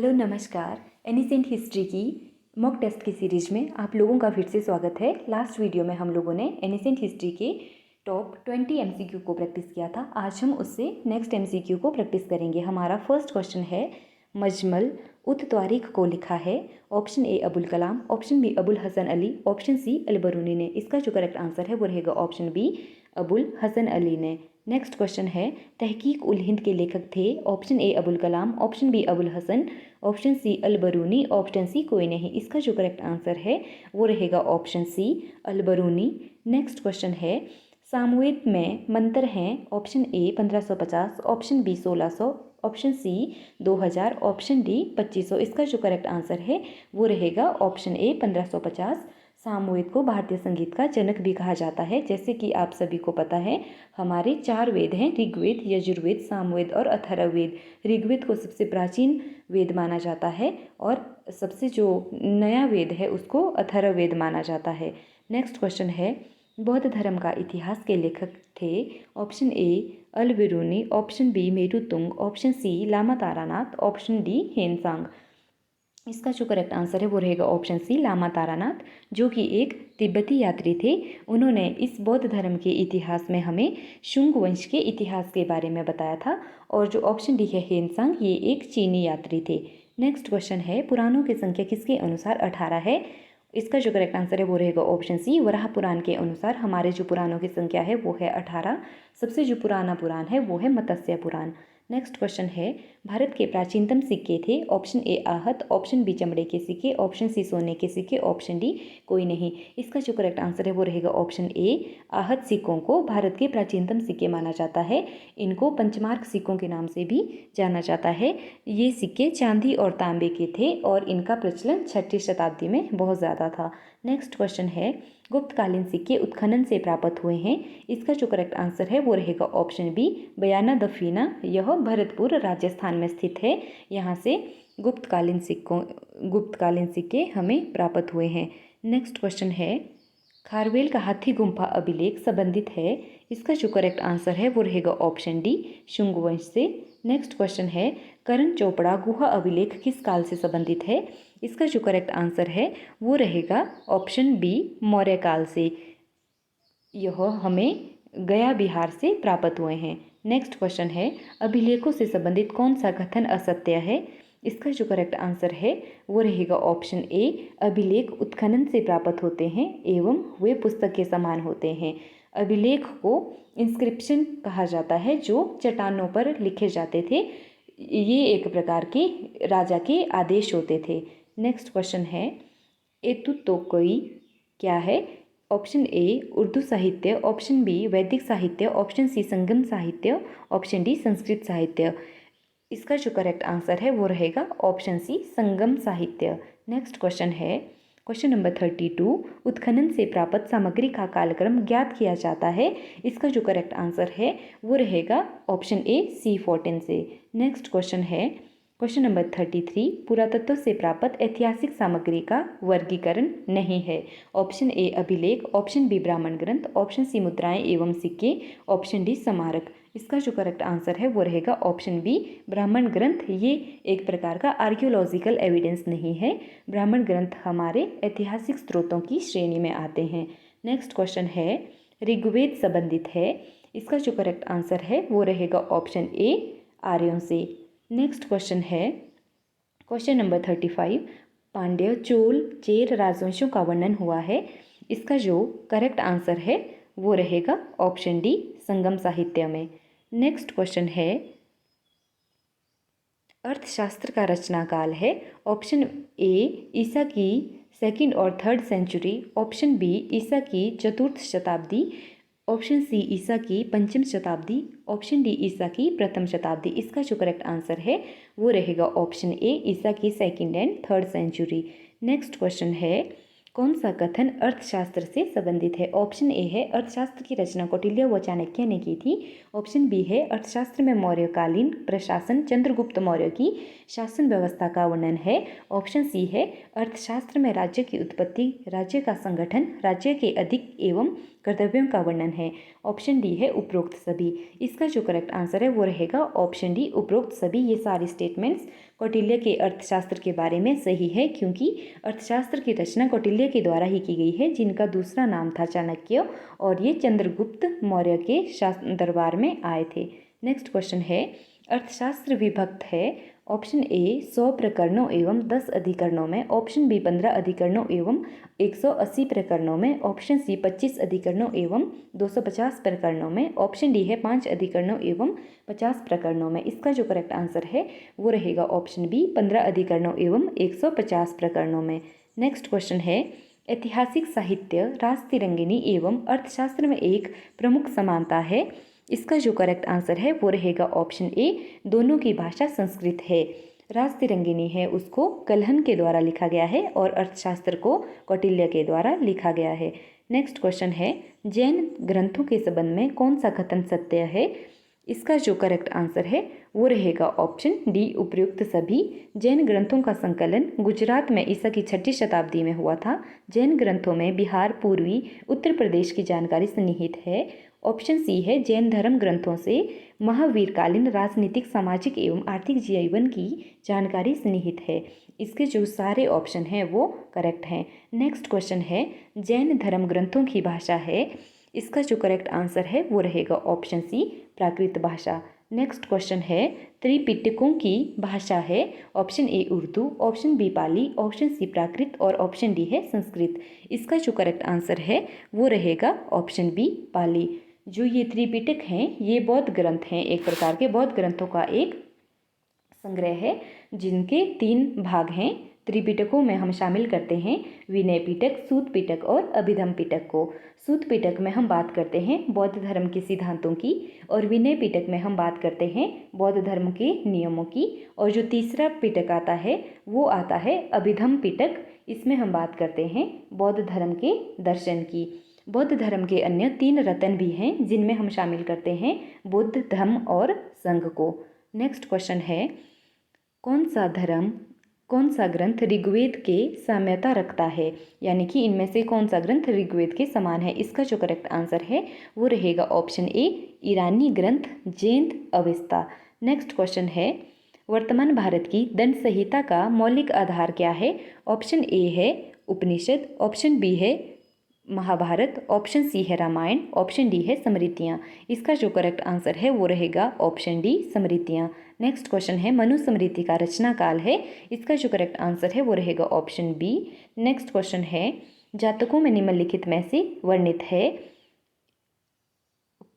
Hello नमस्कार। Ancient history की mock test की सीरीज में आप लोगों का फिर से स्वागत है। लास्ट वीडियो में हम लोगों ने एनिसेंट हिस्ट्री के टॉप 20 एमसीक्यू को प्रैक्टिस किया था। आज हम उससे नेक्स्ट एमसीक्यू को प्रैक्टिस करेंगे। हमारा फर्स्ट क्वेश्चन है, मजमल उत तारीख को लिखा है? Option A Abul Kalam, option B Abul Hasan Ali, option C Al Beruni ने। इसका जो करेक्ट आंसर है वो रहेगा ऑप्शन बी अबुल हसन अली ने। नेक्स्ट क्वेश्चन है, तहकीक उल हिंद के लेखक थे? Option A Abul Kalam, option B Abul Hasan, option C Al Beruni, option C कोई नहीं। इसका जो करेक्ट आंसर है वो रहेगा option C Al Beruni. Next question है, सामवेद में मंत्र हैं? Option A 1550, option B 1600, option C 2000, option D 2500। इसका जो करेक्ट आंसर है वो रहेगा ऑप्शन ए 1550। सामवेद को भारतीय संगीत का जनक भी कहा जाता है। जैसे कि आप सभी को पता है, हमारे 4 वेद हैं, ऋग्वेद, यजुर्वेद, सामवेद और अथर्ववेद। ऋग्वेद को सबसे प्राचीन वेद माना जाता है और सबसे जो नया वेद है उसको अथर्ववेद माना जाता है। नेक्स्ट क्वेश्चन है, बौद्ध धर्म का इतिहास के लेखक थे? Option A Al Biruni, option B Merutunga, option C Lama Taranath, option D Hiuen Tsang. इसका जो करेक्ट आंसर है वो रहेगा ऑप्शन सी लामा तारानाथ, जो कि एक तिब्बती यात्री थे। उन्होंने इस बौद्ध धर्म के इतिहास में हमें शुंग वंश के इतिहास के बारे में बताया था। और जो ऑप्शन डी है हेनसांग, ये एक चीनी यात्री थे। नेक्स्ट क्वेश्चन है, पुराणों की संख्या किसके अनुसार 18 है? इसका जो करेक्ट आंसर है वो रहेगा ऑप्शन सी वराह पुराण के अनुसार हमारे जो पुराणों की संख्या है वो है 18। सबसे जो पुराना पुराण है वो है मत्स्य पुराण। नेक्स्ट क्वेश्चन है, भारत के प्राचीनतम सिक्के थे? ऑप्शन ए आहत, ऑप्शन बी चमड़े के सिक्के, ऑप्शन सी सोने के सिक्के, ऑप्शन डी कोई नहीं। इसका जो करेक्ट आंसर है वो रहेगा ऑप्शन ए आहत सिक्कों को भारत के प्राचीनतम सिक्के माना जाता है। इनको पंचमार्क सिक्कों के नाम से भी जाना जाता है। ये सिक्के चांदी और तांबे के थे और इनका प्रचलन 6वीं शताब्दी में बहुत ज़्यादा था। नेक्स्ट क्वेश्चन है, गुप्तकालीन सिक्के उत्खनन से प्राप्त हुए हैं? इसका जो करेक्ट आंसर है वो रहेगा ऑप्शन बी बयाना दफीना। यह भरतपुर राजस्थान में स्थित है। यहाँ से गुप्तकालीन सिक्के हमें प्राप्त हुए हैं। नेक्स्ट क्वेश्चन है, खारवेल का हाथी गुम्फा अभिलेख संबंधित है? इसका जो करेक्ट आंसर है वो रहेगा ऑप्शन डी शुंग वंश से। नेक्स्ट क्वेश्चन है, करण चोपड़ा गुहा अभिलेख किस काल से संबंधित है? इसका जो करेक्ट आंसर है वो रहेगा ऑप्शन बी मौर्य काल से। यह हमें गया बिहार से प्राप्त हुए हैं। नेक्स्ट क्वेश्चन है, अभिलेखों से संबंधित कौन सा कथन असत्य है? इसका जो करेक्ट आंसर है वो रहेगा ऑप्शन ए अभिलेख उत्खनन से प्राप्त होते हैं एवं वे पुस्तक के समान होते हैं। अभिलेख को इंस्क्रिप्शन कहा जाता है जो चट्टानों पर लिखे जाते थे। ये एक प्रकार के राजा के आदेश होते थे। नेक्स्ट क्वेश्चन है, एतुतोकोई क्या है? ऑप्शन ए उर्दू साहित्य, ऑप्शन बी वैदिक साहित्य, ऑप्शन सी संगम साहित्य, ऑप्शन डी संस्कृत साहित्य। इसका जो करेक्ट आंसर है वो रहेगा ऑप्शन सी संगम साहित्य। नेक्स्ट क्वेश्चन है, क्वेश्चन नंबर 32, उत्खनन से प्राप्त सामग्री का कालक्रम ज्ञात किया जाता है? इसका जो करेक्ट आंसर है वो रहेगा ऑप्शन ए C14 से। नेक्स्ट क्वेश्चन है, क्वेश्चन नंबर 33, पुरातत्व से प्राप्त ऐतिहासिक सामग्री का वर्गीकरण नहीं है? ऑप्शन ए अभिलेख, ऑप्शन बी ब्राह्मण ग्रंथ, ऑप्शन सी मुद्राएं एवं सिक्के, ऑप्शन डी स्मारक। इसका जो करेक्ट आंसर है वो रहेगा ऑप्शन बी ब्राह्मण ग्रंथ। ये एक प्रकार का आर्कियोलॉजिकल एविडेंस नहीं है। ब्राह्मण ग्रंथ हमारे ऐतिहासिक स्रोतों की श्रेणी में आते हैं। नेक्स्ट क्वेश्चन है, ऋग्वेद संबंधित है? इसका जो करेक्ट आंसर है वो रहेगा ऑप्शन ए आर्यों से। नेक्स्ट क्वेश्चन है, क्वेश्चन नंबर 35, पांड्य चोल चेर राजवंशों का वर्णन हुआ है? इसका जो करेक्ट आंसर है वो रहेगा ऑप्शन डी संगम साहित्य में। नेक्स्ट क्वेश्चन है, अर्थशास्त्र का रचना काल है? ऑप्शन ए ईसा की 2nd और 3rd सेंचुरी, ऑप्शन बी ईसा की 4th शताब्दी, ऑप्शन सी ईसा की 5वीं शताब्दी, ऑप्शन डी ईसा की 1st शताब्दी। इसका जो करेक्ट आंसर है वो रहेगा ऑप्शन ए ईसा की 2nd and 3rd century. Next question है, कौन सा कथन अर्थशास्त्र से संबंधित है? ऑप्शन ए है अर्थशास्त्र की रचना कौटिल्य व चाणक्य ने की थी, ऑप्शन बी है अर्थशास्त्र में मौर्यकालीन प्रशासन चंद्रगुप्त मौर्य की शासन व्यवस्था का वर्णन है, ऑप्शन सी है अर्थशास्त्र में राज्य की उत्पत्ति, राज्य का संगठन, राज्य के अधिक एवं कर्तव्यों का वर्णन है, ऑप्शन डी है उपरोक्त सभी। इसका जो करेक्ट आंसर है वो रहेगा ऑप्शन डी उपरोक्त सभी। ये सारी स्टेटमेंट्स कौटिल्य के अर्थशास्त्र के बारे में सही है, क्योंकि अर्थशास्त्र की रचना कौटिल्य के द्वारा ही की गई है, जिनका दूसरा नाम था चाणक्य, और ये चंद्रगुप्त मौर्य के दरबार में आए थे। नेक्स्ट क्वेश्चन है, अर्थशास्त्र विभक्त है। ऑप्शन ए 100 प्रकरणों एवं 10 अधिकरणों में, ऑप्शन बी 15 अधिकरणों एवं 180 प्रकरणों में, ऑप्शन सी 25 अधिकरणों एवं 250 प्रकरणों में, ऑप्शन डी है 5 अधिकरणों एवं 50 प्रकरणों में। इसका जो करेक्ट आंसर है वो रहेगा ऑप्शन बी 15 अधिकरणों एवं 150 प्रकरणों में। नेक्स्ट क्वेश्चन है, ऐतिहासिक साहित्य, राजतिरंगिनी एवं अर्थशास्त्र में एक प्रमुख समानता है। इसका जो करेक्ट आंसर है वो रहेगा ऑप्शन ए, दोनों की भाषा संस्कृत है। राजतिरंगिनी है उसको कल्हन के द्वारा लिखा गया है और अर्थशास्त्र को कौटिल्य के द्वारा लिखा गया है। नेक्स्ट क्वेश्चन है, जैन ग्रंथों के संबंध में कौन सा कथन सत्य है। इसका जो करेक्ट आंसर है वो रहेगा ऑप्शन डी, उपयुक्त सभी। जैन ग्रंथों का संकलन गुजरात में ईसा की 6वीं शताब्दी में हुआ था। जैन ग्रंथों में बिहार, पूर्वी उत्तर प्रदेश की जानकारी सन्निहित है। ऑप्शन सी है, जैन धर्म ग्रंथों से महावीरकालीन राजनीतिक, सामाजिक एवं आर्थिक जीवन की जानकारी सन्निहित है। इसके जो सारे ऑप्शन हैं वो करेक्ट हैं। नेक्स्ट क्वेश्चन है, जैन धर्म ग्रंथों की भाषा है। इसका जो करेक्ट आंसर है वो रहेगा ऑप्शन सी, प्राकृत भाषा। नेक्स्ट क्वेश्चन है, त्रिपिटकों की भाषा है। Option A Urdu, option B Pali, option C Prakrit और ऑप्शन डी है संस्कृत। इसका जो करेक्ट आंसर है वो रहेगा ऑप्शन बी, पाली। जो ये त्रिपिटक हैं ये बौद्ध ग्रंथ हैं, एक प्रकार के बौद्ध ग्रंथों का एक संग्रह है, जिनके 3 भाग हैं। त्रिपिटकों में हम शामिल करते हैं विनय पिटक, सूत पिटक और अभिधम पिटक को। सूत पिटक में हम बात करते हैं बौद्ध धर्म के सिद्धांतों की, और विनय पिटक में हम बात करते हैं बौद्ध धर्म के नियमों की, और जो तीसरा पिटक आता है वो आता है अभिधम पिटक। इसमें हम बात करते हैं बौद्ध धर्म के दर्शन की। बौद्ध धर्म के अन्य 3 रत्न भी हैं, जिनमें हम शामिल करते हैं बुद्ध, धम्म और संघ को। नेक्स्ट क्वेश्चन है, कौन सा ग्रंथ ऋग्वेद के साम्यता रखता है, यानी कि इनमें से कौन सा ग्रंथ ऋग्वेद के समान है। इसका जो करेक्ट आंसर है वो रहेगा ऑप्शन ए, ईरानी ग्रंथ जैन अवेस्ता। नेक्स्ट क्वेश्चन है, वर्तमान भारत की दंड संहिता का मौलिक आधार क्या है। ऑप्शन ए है उपनिषद, ऑप्शन बी है महाभारत, ऑप्शन सी है रामायण, ऑप्शन डी है स्मृतियाँ। इसका जो करेक्ट आंसर है वो रहेगा ऑप्शन डी, स्मृतियाँ। नेक्स्ट क्वेश्चन है, मनुस्मृति का रचना काल है। इसका जो करेक्ट आंसर है वो रहेगा ऑप्शन बी। नेक्स्ट क्वेश्चन है, जातकों में निम्नलिखित में से वर्णित है।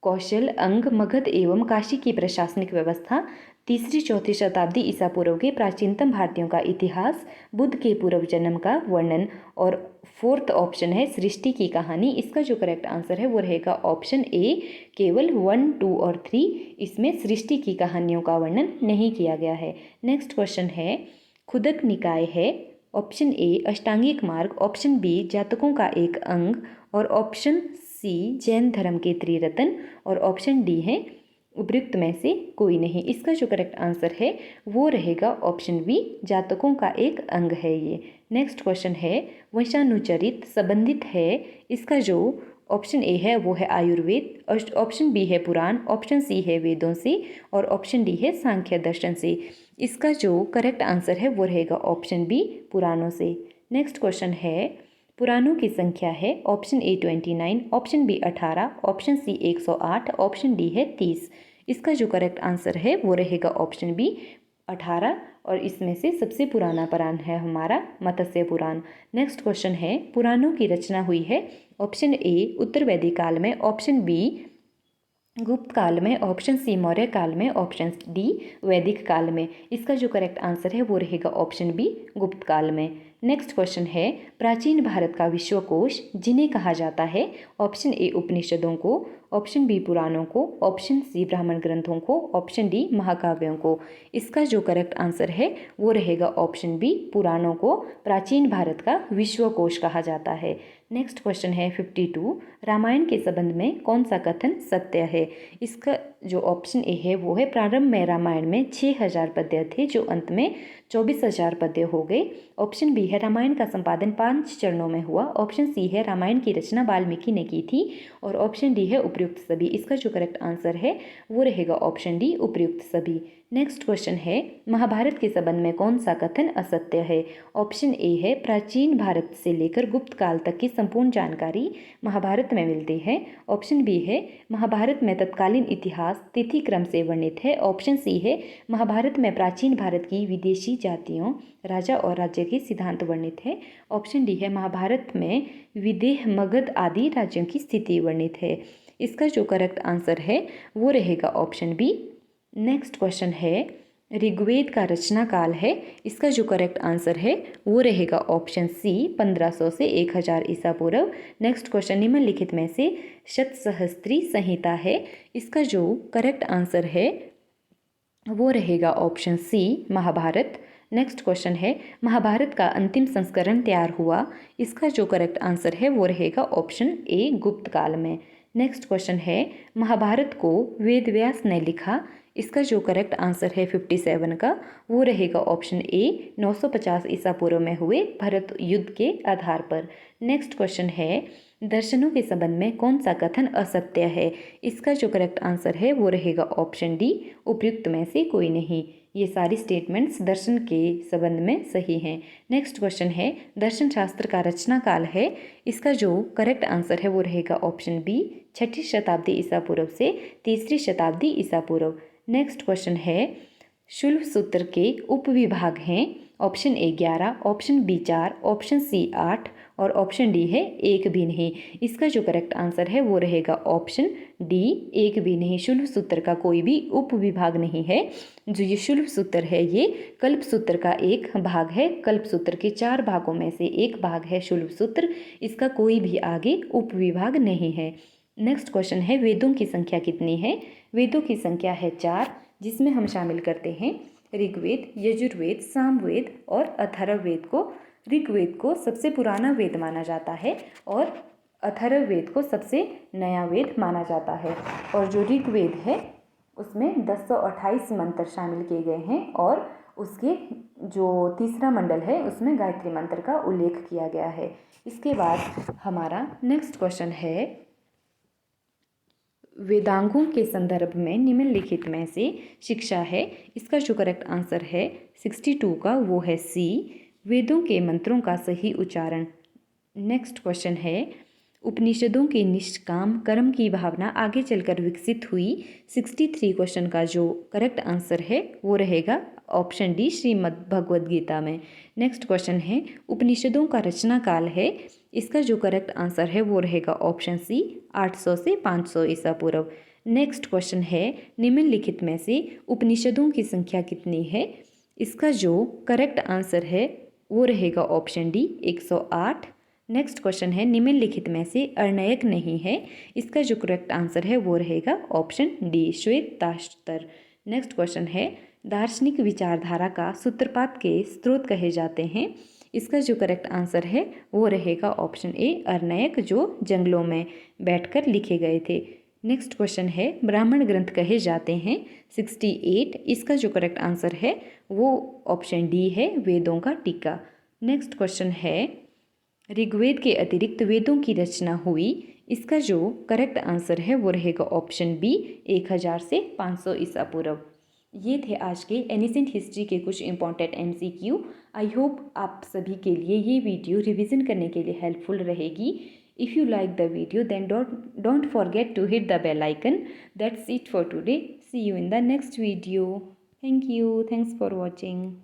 कौशल, अंग, मगध एवं काशी की प्रशासनिक व्यवस्था, 3री-4वीं शताब्दी ईसा पूर्व के प्राचीनतम भारतीयों का इतिहास, बुद्ध के पूर्व जन्म का वर्णन, और 4th ऑप्शन है सृष्टि की कहानी। इसका जो करेक्ट आंसर है वो रहेगा ऑप्शन ए, केवल 1, 2 और 3। इसमें सृष्टि की कहानियों का वर्णन नहीं किया गया है। नेक्स्ट क्वेश्चन है, खुदक निकाय है। ऑप्शन ए अष्टांगिक मार्ग, ऑप्शन बी जातकों का एक अंग, और ऑप्शन सी जैन धर्म के त्रिरत्न, और ऑप्शन डी है उपयुक्त में से कोई नहीं। इसका जो करेक्ट आंसर है वो रहेगा ऑप्शन बी, जातकों का एक अंग है ये। नेक्स्ट क्वेश्चन है, वंशानुचरित संबंधित है। इसका जो ऑप्शन ए है वो है आयुर्वेद, ऑप्शन बी है पुराण, ऑप्शन सी है वेदों से, और ऑप्शन डी है सांख्य दर्शन से। इसका जो करेक्ट आंसर है वो रहेगा ऑप्शन बी, पुराणों से। नेक्स्ट क्वेश्चन है, पुराणों की संख्या है। Option A 29, option B 18, option C 108, option D है 30। इसका जो करेक्ट आंसर है वो रहेगा ऑप्शन बी, 18, और इसमें से सबसे पुराना पुराण है हमारा मत्स्य पुराण। नेक्स्ट क्वेश्चन है, पुराणों की रचना हुई है। ऑप्शन ए उत्तर वैदिक काल में, ऑप्शन बी गुप्त काल में, ऑप्शन सी मौर्य काल में, ऑप्शन डी वैदिक काल में। इसका जो करेक्ट आंसर है वो रहेगा ऑप्शन बी, गुप्त काल में। नेक्स्ट क्वेश्चन है, प्राचीन भारत का विश्वकोश जिन्हें कहा जाता है। ऑप्शन ए उपनिषदों को, ऑप्शन बी पुराणों को, ऑप्शन सी ब्राह्मण ग्रंथों को, ऑप्शन डी महाकाव्यों को। इसका जो करेक्ट आंसर है वो रहेगा ऑप्शन बी, पुराणों को प्राचीन भारत का विश्वकोश कहा जाता है। नेक्स्ट क्वेश्चन है 52, रामायण के संबंध में कौन सा कथन सत्य है। इसका जो ऑप्शन ए है वो है, प्रारंभ में रामायण में 6000 पद्य थे जो अंत में 24,000 पद्य हो गए। ऑप्शन बी है, रामायण का संपादन 5 चरणों में हुआ। ऑप्शन सी है, रामायण की रचना वाल्मीकि ने की थी, और ऑप्शन डी है उपयुक्त सभी। इसका जो करेक्ट आंसर है वो रहेगा ऑप्शन डी, उपयुक्त सभी। नेक्स्ट क्वेश्चन है महाभारत के संबंध में कौन सा कथन असत्य है। ऑप्शन ए है प्राचीन भारत से लेकर गुप्त काल तक की संपूर्ण जानकारी महाभारत में मिलती है। ऑप्शन बी है महाभारत में तत्कालीन इतिहास तिथि क्रम से वर्णित है। ऑप्शन सी है महाभारत में प्राचीन भारत की विदेशी जातियों राजा और राज्य के सिद्धांत वर्णित है। ऑप्शन डी है महाभारत में विदेह मगध आदि राज्यों की स्थिति वर्णित है। इसका जो करेक्ट आंसर है वो रहेगा ऑप्शन बी। नेक्स्ट क्वेश्चन है ऋग्वेद का रचना काल है। इसका जो करेक्ट आंसर है वो रहेगा ऑप्शन सी 1500 से 1000 ईसा पूर्व। नेक्स्ट क्वेश्चन निम्नलिखित में से शतसहस्त्री संहिता है। इसका जो करेक्ट आंसर है वो रहेगा option C Mahabharata. Next question है महाभारत का अंतिम संस्करण तैयार हुआ। इसका जो करेक्ट आंसर है वो रहेगा ऑप्शन ए गुप्त काल में। नेक्स्ट क्वेश्चन है महाभारत को वेद व्यास ने लिखा। इसका जो करेक्ट आंसर है 57 का वो रहेगा ऑप्शन ए 950 ईसा पूर्व में हुए भरत युद्ध के आधार पर। नेक्स्ट क्वेश्चन है दर्शनों के संबंध में कौन सा कथन असत्य है। इसका जो करेक्ट आंसर है वो रहेगा ऑप्शन डी उपयुक्त में से कोई नहीं। ये सारी स्टेटमेंट्स दर्शन के संबंध में सही हैं। नेक्स्ट क्वेश्चन है दर्शन शास्त्र का रचना काल है। इसका जो करेक्ट आंसर है वो रहेगा ऑप्शन बी 6ठी शताब्दी ईसा पूर्व से 3री शताब्दी ईसा पूर्व। नेक्स्ट क्वेश्चन है शुल्ब सूत्र के उपविभाग हैं। Option A 11, option B 4, option C 8 और ऑप्शन डी है एक भी नहीं। इसका जो करेक्ट आंसर है वो रहेगा ऑप्शन डी एक भी नहीं। शुल्ब सूत्र का कोई भी उपविभाग नहीं है। जो ये शुल्ब सूत्र है ये कल्प सूत्र का एक भाग है। कल्प सूत्र के 4 भागों में से एक भाग है शुल्ब सूत्र। इसका कोई भी आगे उपविभाग नहीं है। नेक्स्ट क्वेश्चन है वेदों की संख्या कितनी है। वेदों की संख्या है 4, जिसमें हम शामिल करते हैं ऋग्वेद, यजुर्वेद, सामवेद और अथर्ववेद को। ऋग्वेद को सबसे पुराना वेद माना जाता है और अथर्ववेद को सबसे नया वेद माना जाता है। और जो ऋग्वेद है उसमें 1028 मंत्र शामिल किए गए हैं और उसके जो तीसरा मंडल है उसमें गायत्री मंत्र का उल्लेख किया गया है। इसके बाद हमारा नेक्स्ट क्वेश्चन है वेदांगों के संदर्भ में निम्नलिखित में से शिक्षा है। इसका जो करेक्ट आंसर है 62 का वो है सी वेदों के मंत्रों का सही उच्चारण। नेक्स्ट क्वेश्चन है उपनिषदों के निष्काम कर्म की भावना आगे चलकर विकसित हुई। 63 क्वेश्चन का जो करेक्ट आंसर है वो रहेगा ऑप्शन डी श्रीमद् भगवद गीता में। नेक्स्ट क्वेश्चन है उपनिषदों का रचना काल है। इसका जो करेक्ट आंसर है वो रहेगा ऑप्शन सी 800 से 500 ईसा पूर्व। नेक्स्ट क्वेश्चन है निम्नलिखित में से उपनिषदों की संख्या कितनी है। इसका जो करेक्ट आंसर है वो रहेगा ऑप्शन डी 108। नेक्स्ट क्वेश्चन है निम्नलिखित में से अर्णयक नहीं है। इसका जो करेक्ट आंसर है वो रहेगा ऑप्शन डी श्वेताश्तर। नेक्स्ट क्वेश्चन है दार्शनिक विचारधारा का सूत्रपात के स्रोत कहे जाते हैं। इसका जो करेक्ट आंसर है वो रहेगा ऑप्शन ए अर्णयक जो जंगलों में बैठकर लिखे गए थे। नेक्स्ट क्वेश्चन है ब्राह्मण ग्रंथ कहे जाते हैं 68। इसका जो करेक्ट आंसर है वो ऑप्शन डी है वेदों का टीका। नेक्स्ट क्वेश्चन है ऋग्वेद के अतिरिक्त वेदों की रचना हुई। इसका जो करेक्ट आंसर है वो रहेगा ऑप्शन बी 1000 से 500 ईसा पूर्व। ये थे आज के एनिसेंट हिस्ट्री के कुछ इंपॉर्टेंट MCQ। आई होप आप सभी के लिए ये वीडियो रिवीजन करने के लिए हेल्पफुल रहेगी। If you like the video then don't forget to hit the bell icon. That's it for today. See you in the next video. Thank you. Thanks for watching.